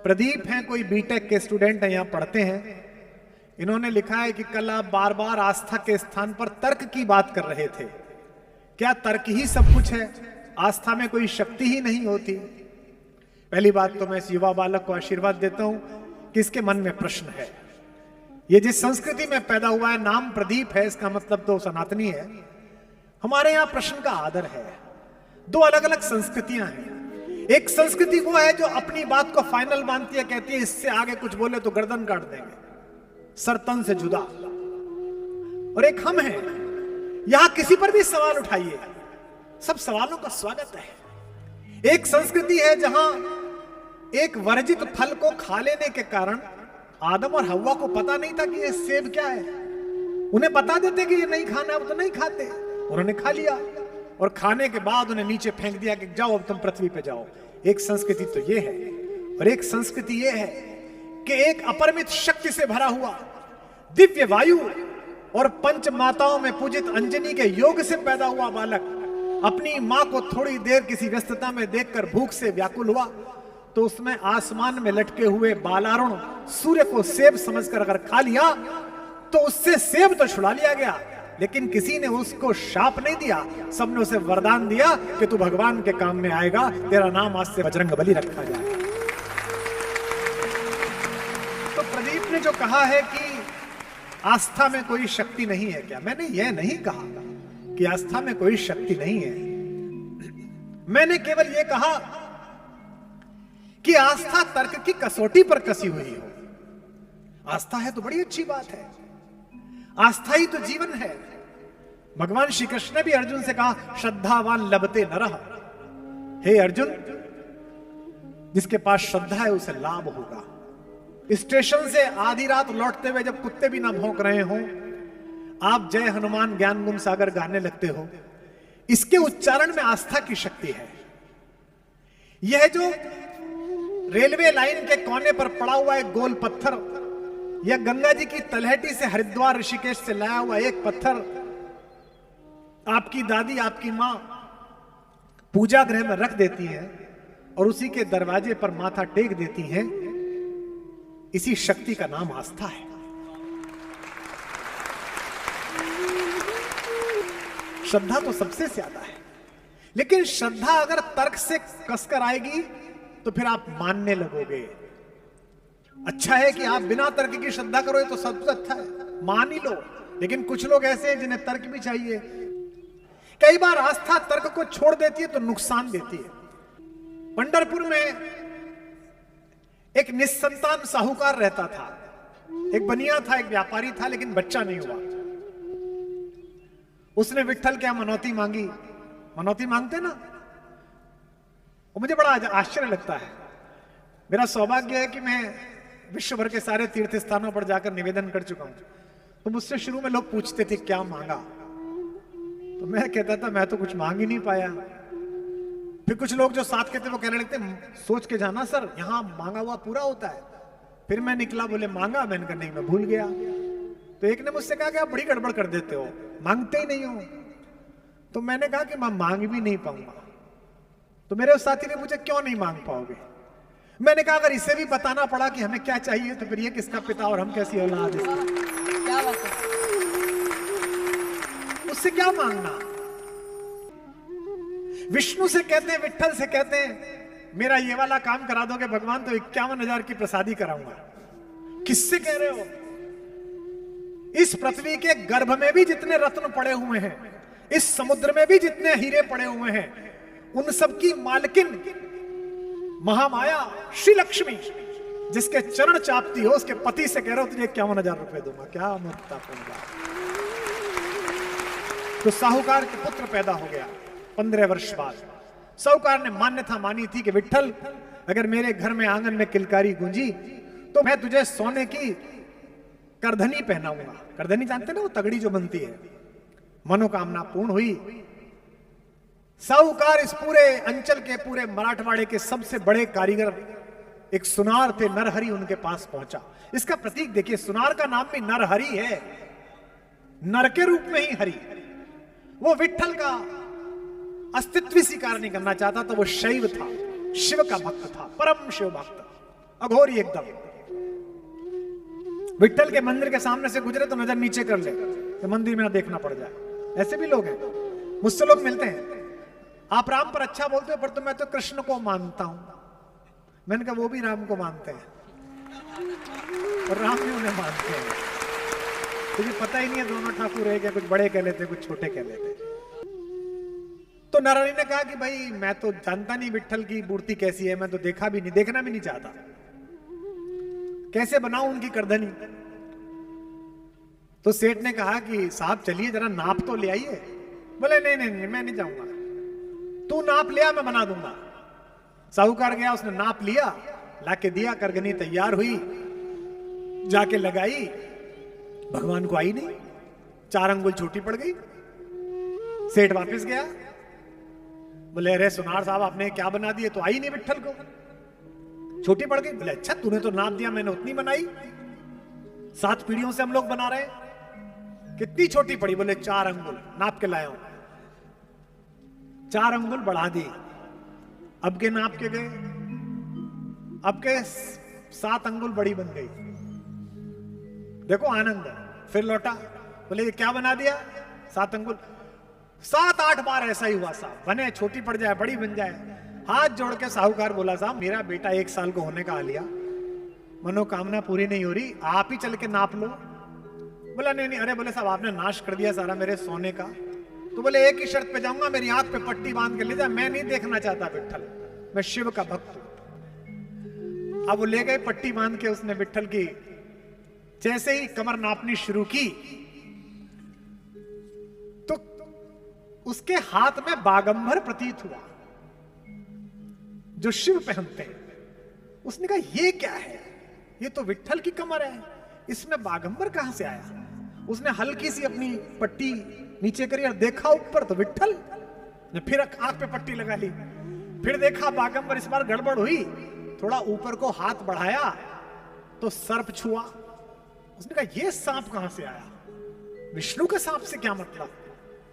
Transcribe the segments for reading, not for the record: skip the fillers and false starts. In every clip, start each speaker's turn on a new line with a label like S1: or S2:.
S1: प्रदीप हैं, कोई बीटेक के स्टूडेंट हैं, यहां पढ़ते हैं। इन्होंने लिखा है कि कल आप बार बार आस्था के स्थान पर तर्क की बात कर रहे थे। क्या तर्क ही सब कुछ है? आस्था में कोई शक्ति ही नहीं होती? पहली बात तो मैं इस युवा बालक को आशीर्वाद देता हूं कि इसके मन में प्रश्न है। ये जिस संस्कृति में पैदा हुआ है, नाम प्रदीप है, इसका मतलब तो सनातनी है। हमारे यहां प्रश्न का आदर है। दो अलग अलग संस्कृतियां हैं। एक संस्कृति वो है जो अपनी बात को फाइनल मानती है, कहती है इससे आगे कुछ बोले तो गर्दन काट देंगे, सर तन से जुदा। और एक हम हैं, यहां किसी पर भी सवाल उठाइए, सब सवालों का स्वागत है। एक संस्कृति है जहां एक वर्जित फल को खा लेने के कारण आदम और हव्वा को पता नहीं था कि ये सेब क्या है। उन्हें बता देते कि ये नहीं खाना है, वो तो नहीं खाते, उन्होंने खा लिया और खाने के बाद उन्हें नीचे फेंक दिया कि जाओ अब तुम पृथ्वी पे जाओ। एक संस्कृति तो ये है। और एक संस्कृति ये है कि एक अपरिमित शक्ति से भरा हुआ दिव्य वायु और पंच माताओं में पूजित अंजनी के योग से पैदा हुआ बालक अपनी मां को थोड़ी देर किसी व्यस्तता में देखकर भूख से व्याकुल हुआ तो उसमें आसमान में लटके हुए बालारुण सूर्य को सेब समझकर अगर खा लिया तो उससे सेब तो छुड़ा लिया गया, लेकिन किसी ने उसको शाप नहीं दिया, सबने उसे वरदान दिया कि तू भगवान के काम में आएगा, तेरा नाम आज से बजरंगबली रखा जाए। तो प्रदीप ने जो कहा है कि आस्था में कोई शक्ति नहीं है, क्या मैंने यह नहीं कहा कि आस्था में कोई शक्ति नहीं है। मैंने केवल यह कहा कि आस्था तर्क की कसौटी पर कसी हुई हो। आस्था है तो बड़ी अच्छी बात है, आस्था ही तो जीवन है। भगवान श्री कृष्ण ने भी अर्जुन से कहा श्रद्धावान लभते नरः। हे अर्जुन, जिसके पास श्रद्धा है उसे लाभ होगा। स्टेशन से आधी रात लौटते हुए जब कुत्ते भी ना भौंक रहे हो, आप जय हनुमान ज्ञान गुण सागर गाने लगते हो, इसके उच्चारण में आस्था की शक्ति है। यह जो रेलवे लाइन के कोने पर पड़ा हुआ एक गोल पत्थर, यह गंगा जी की तलहटी से हरिद्वार ऋषिकेश से लाया हुआ एक पत्थर आपकी दादी, आपकी मां पूजा गृह में रख देती है और उसी के दरवाजे पर माथा टेक देती हैं, इसी शक्ति का नाम आस्था है। श्रद्धा तो सबसे ज्यादा है, लेकिन श्रद्धा अगर तर्क से कसकर आएगी तो फिर आप मानने लगोगे। अच्छा है कि आप बिना तर्क की श्रद्धा करो, तो सबसे अच्छा है, मान ही लो। लेकिन कुछ लोग ऐसे हैं जिन्हें तर्क भी चाहिए। कई बार आस्था तर्क को छोड़ देती है तो नुकसान देती है। पंढरपुर में एक निस्संतान साहूकार रहता था। एक बनिया था, एक व्यापारी था, लेकिन बच्चा नहीं हुआ। उसने विट्ठल क्या मनौती मांगी। मनौती मांगते ना, और मुझे बड़ा आश्चर्य लगता है। मेरा सौभाग्य है कि मैं विश्व भर के सारे तीर्थ स्थानों पर जाकर निवेदन कर चुका हूं। तो मुझसे शुरू में लोग पूछते थे क्या मांगा, तो मैं कहता था मैं तो कुछ मांग ही नहीं पाया। फिर कुछ लोग जो साथ के थे वो कहने लगते सोच के जाना सर, यहां मांगा हुआ पूरा होता है। फिर मैं निकला, बोले मांगा, मैंने कहा नहीं मैं भूल गया। तो एक ने मुझसे कहा कि आप बड़ी गड़बड़ कर देते हो, मांगते ही नहीं हो। तो मैंने कहा कि मैं मांग भी नहीं पाऊंगा। तो मेरे उस साथी ने पूछा क्यों नहीं मांग पाओगे। मैंने कहा अगर इसे भी बताना पड़ा कि हमें क्या चाहिए तो फिर ये किसका पिता और हम कैसी औलाद है, क्या बात है, उससे क्या मांगना। विष्णु से कहते हैं, विट्ठल से कहते हैं मेरा ये वाला काम करा दोगे भगवान तो 51,000 की प्रसादी कराऊंगा। किससे कह रहे हो? इस पृथ्वी के गर्भ में भी जितने रत्न पड़े हुए हैं, इस समुद्र में भी जितने हीरे पड़े हुए हैं, उन सब की मालकिन महामाया श्री लक्ष्मी, जिसके चरण चापती हो, उसके पति से कह रहे हो तुझे 51,000 रुपए दूंगा। क्या मूर्खता पूर्ण। तो साहूकार के पुत्र पैदा हो गया 15 वर्ष बाद। साहूकार ने मान्यता मानी थी कि विट्ठल अगर मेरे घर में आंगन में किलकारी गूंजी तो मैं तुझे सोने की करधनी पहनाऊंगा। करधनी जानते ना, वो तगड़ी जो बनती है। मनोकामना पूर्ण हुई। साहूकार इस पूरे अंचल के, पूरे मराठवाड़े के सबसे बड़े कारीगर एक सुनार थे, नरहरि, उनके पास पहुंचा। इसका प्रतीक देखिए, सुनार का नाम भी नरहरि है, नर के रूप में ही हरि। वो विट्ठल का अस्तित्व स्वीकार नहीं करना चाहता था। वो शैव था, शिव का भक्त था, परम शिव भक्त। अघोरी एकदम। विट्ठल के मंदिर के सामने से गुजरे तो नजर नीचे कर ले तो मंदिर में ना देखना पड़ जाए। ऐसे भी लोग हैं, मुझसे लोग मिलते हैं, आप राम पर अच्छा बोलते हो पर तो मैं तो कृष्ण को मानता हूं। मैंने कहा वो भी राम को मानते हैं और राम भी उन्हें मानते हैं, तुझे पता ही नहीं है दोनों ठाकुर है क्या, कुछ बड़े कह लेते कुछ छोटे कह लेते। तो नारायण ने कहा कि भाई मैं तो जानता नहीं विट्ठल की मूर्ति कैसी है, मैं तो देखा भी नहीं, देखना भी नहीं चाहता, कैसे बनाऊं उनकी करधनी। तो सेठ ने कहा कि साहब चलिए जरा नाप तो ले आइए। बोले नहीं नहीं नहीं मैं नहीं जाऊंगा, तू नाप लिया मैं बना दूंगा। साहूकार गया, उसने नाप लिया, लाके दिया, करगनी तैयार हुई, जाके लगाई, भगवान को आई नहीं, 4 अंगुल छोटी पड़ गई। सेठ वापस गया, बोले अरे सुनार साहब आपने क्या बना दिए, तो आई नहीं विट्ठल को, छोटी पड़ गई। बोले अच्छा तूने तो नाप दिया, मैंने उतनी बनाई, 7 पीढ़ियों से हम लोग बना रहे, कितनी छोटी पड़ी। बोले 4 अंगुल नाप के लाया हूं, 4 अंगुल बढ़ा दी। अब के नाप के गए, अब के 7 अंगुल बड़ी बन गई। देखो आनंद, फिर लौटा, बोले ये क्या बना दिया, 7 अंगुल। 7-8 बार ऐसा ही हुआ साहब, बने छोटी पड़ जाए बड़ी बन जाए। हाथ जोड़ के साहूकार बोला साहब मेरा बेटा 1 साल को होने का आ लिया, मनोकामना पूरी नहीं हो रही, आप ही चल के नाप लो। बोला नहीं नहीं, अरे बोले साहब आपने नाश कर दिया सारा मेरे सोने का। तो बोले एक ही शर्त पे जाऊंगा, मेरी आंख पे पट्टी बांध के ले जा, मैं नहीं देखना चाहता विट्ठल, मैं शिव का भक्त हूं। अब वो ले गए पट्टी बांध के, उसने विट्ठल की जैसे ही कमर नापनी शुरू की तो उसके हाथ में बागंबर प्रतीत हुआ जो शिव पहनते हैं। उसने कहा ये क्या है, ये तो विट्ठल की कमर है, इसमें बागंबर कहां से आया। उसने हल्की सी अपनी पट्टी नीचे करी और देखा ऊपर तो विट्ठल, ने फिर आंख पे पट्टी लगा ली, फिर देखा बागंबर। इस बार गड़बड़ हुई, थोड़ा ऊपर को हाथ बढ़ाया तो सर्प छुआ। उसने कहा ये सांप कहां से आया, विष्णु के सांप से क्या मतलब,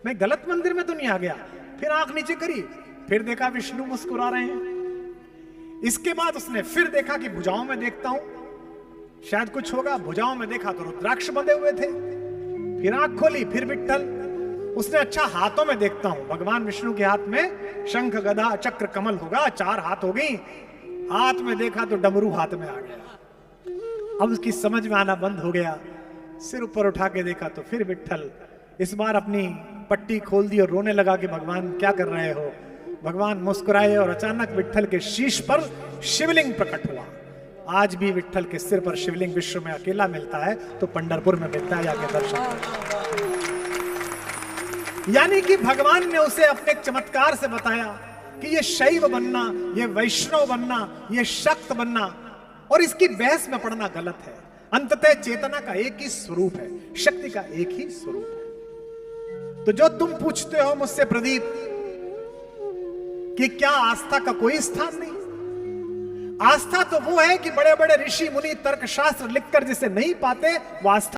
S1: मैं गलत मंदिर में तो नहीं आ गया। फिर आंख नीचे करी, फिर देखा विष्णु मुस्कुरा रहे हैं। इसके बाद उसने फिर देखा कि भुजाओं में देखता हूं शायद कुछ होगा, भुजाओं में देखा तो रुद्राक्ष बंधे हुए थे। फिर आंख खोली, फिर विट्ठल। उसने अच्छा हाथों में देखता हूं, भगवान विष्णु के हाथ में शंख गदा चक्र कमल होगा, 4 हाथ हो गई। हाथ में देखा तो डमरू हाथ में आ गया। अब उसकी समझ में आना बंद हो गया, सिर ऊपर उठा के देखा तो फिर विट्ठल। इस बार अपनी पट्टी खोल दी और रोने लगा कि भगवान क्या कर रहे हो। भगवान मुस्कुराए और अचानक विट्ठल के शीश पर शिवलिंग प्रकट हुआ। आज भी विट्ठल के सिर पर शिवलिंग विश्व में अकेला मिलता है, तो पंढरपुर में मिलता है, जाके दर्शन। यानी कि भगवान ने उसे अपने चमत्कार से बताया कि ये शैव बनना, ये वैष्णव बनना, ये शक्त बनना और इसकी बहस में पड़ना गलत है। अंततः चेतना का एक ही स्वरूप है, शक्ति का एक ही स्वरूप है। तो जो तुम पूछते हो मुझसे प्रदीप कि क्या आस्था का कोई स्थान नहीं, आस्था तो वो है कि बड़े बड़े ऋषि मुनि तर्कशास्त्र लिखकर जिसे नहीं पाते वो आस्था